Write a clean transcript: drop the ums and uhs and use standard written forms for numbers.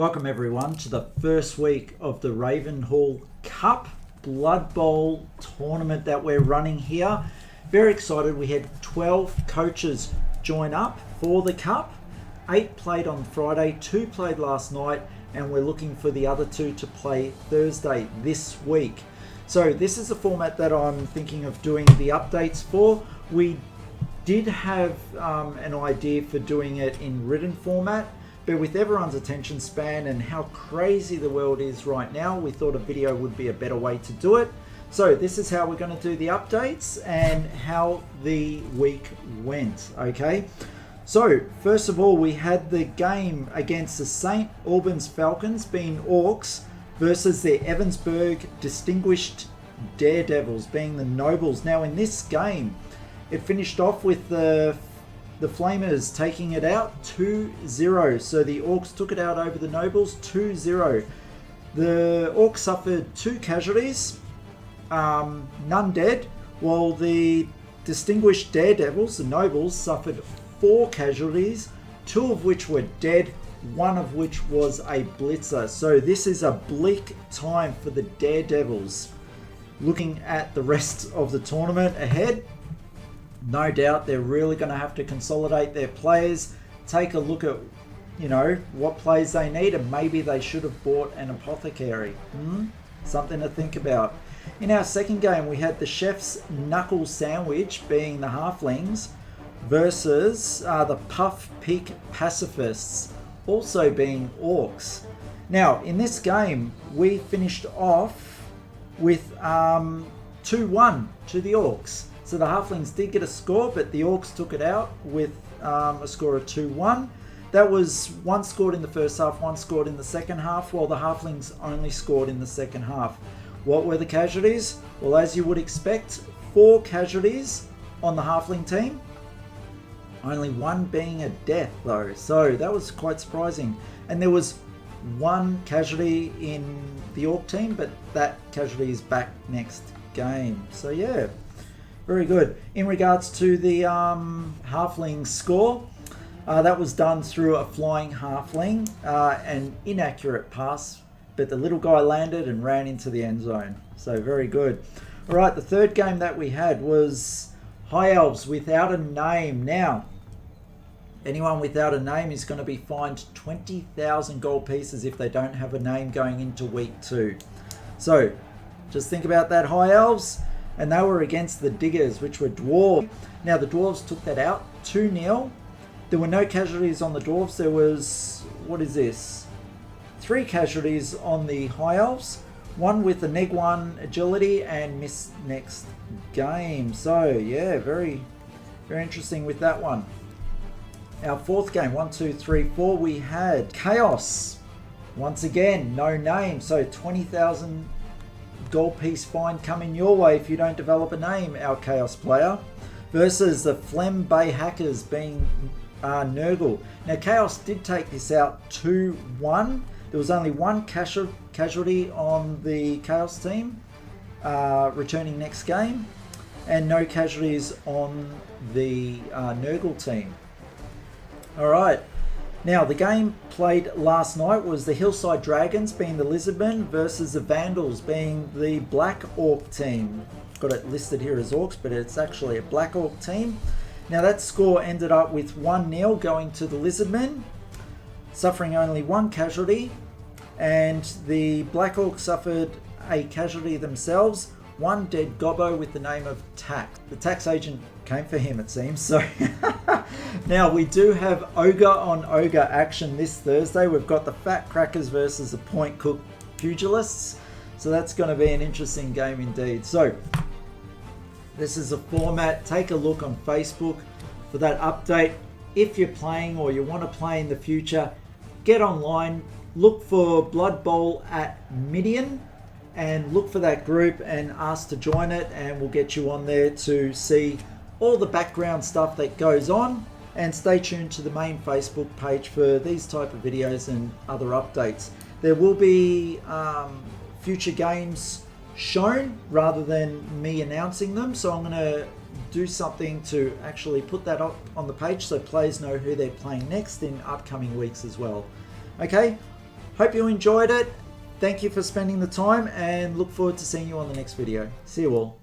Welcome everyone to the first week of the Ravenhall Cup Blood Bowl tournament that we're running here. Very excited. We had 12 coaches join up for the Cup. 8 played on Friday, 2 played last night, and we're looking for the other 2 to play Thursday this week. So this is a format that I'm thinking of doing the updates for. We did have an idea for doing it in written format, but with everyone's attention span and how crazy the world is right now, we thought a video would be a better way to do it. So this is how we're going to do the updates and how the week went, okay? So first of all, we had the game against the St. Albans Falcons, being Orcs, versus the Evansburg Distinguished Daredevils, being the Nobles. Now in this game, it finished off with the Flamers taking it out 2-0. So the Orcs took it out over the Nobles 2-0. The Orcs suffered 2 casualties, none dead, while the Distinguished Daredevils, the Nobles, suffered 4 casualties, 2 of which were dead, 1 of which was a blitzer. So this is a bleak time for the Daredevils. Looking at the rest of the tournament ahead, no doubt they're really going to have to consolidate their players, take a look at, what plays they need, and maybe they should have bought an apothecary. Something to think about. In our second game, we had the Chef's Knuckle Sandwich, being the Halflings, versus the Puff Peak Pacifists, also being Orcs. Now, in this game, we finished off with 2-1 to the Orcs. So the Halflings did get a score, but the Orcs took it out with a score of 2-1. That was 1 scored in the first half, 1 scored in the second half, while the Halflings only scored in the second half. What were the casualties? Well, as you would expect, 4 casualties on the Halfling team. Only 1 being a death though, so that was quite surprising. And there was 1 casualty in the Orc team, but that casualty is back next game. So yeah, very good. In regards to the Halfling score, that was done through a flying Halfling, an inaccurate pass, but the little guy landed and ran into the end zone. So very good. All right, the third game that we had was High Elves without a name. Now, anyone without a name is going to be fined 20,000 gold pieces if they don't have a name going into week 2. So just think about that, High Elves. And they were against the Diggers, which were Dwarves. Now the Dwarves took that out 2-0. There were no casualties on the Dwarves. There was, 3 casualties on the High Elves. 1 with a neg 1 agility and missed next game. So yeah, very, very interesting with that one. Our fourth game, 1, 2, 3, 4, we had Chaos. Once again, no name. So 20,000 gold piece fine coming your way if you don't develop a name, our Chaos player, versus the Flem Bay Hackers, being Nurgle. Now Chaos did take this out 2-1. There was only 1 casualty on the Chaos team returning next game, and no casualties on the Nurgle team. Alright, now the game played last night was the Hillside Dragons, being the Lizardmen, versus the Vandals, being the Black Orc team. Got it listed here as Orcs, but it's actually a Black Orc team. Now that score ended up with 1-0 going to the Lizardmen, suffering only 1 casualty, and the Black Orcs suffered a casualty themselves, 1 dead gobbo with the name of Tax. The tax agent came for him, it seems. So now we do have Ogre on Ogre action this Thursday. We've got the Fat Crackers versus the Point Cook Pugilists. So that's going to be an interesting game indeed. So this is a format. Take a look on Facebook for that update. If you're playing or you want to play in the future, get online, look for Blood Bowl at Midian, and look for that group and ask to join it, and we'll get you on there to see all the background stuff that goes on. And stay tuned to the main Facebook page for these type of videos and other updates. There will be future games shown rather than me announcing them, so I'm going to do something to actually put that up on the page so players know who they're playing next in upcoming weeks as well. Okay, Hope you enjoyed it. Thank you for spending the time and look forward to seeing you on the next video. See you all.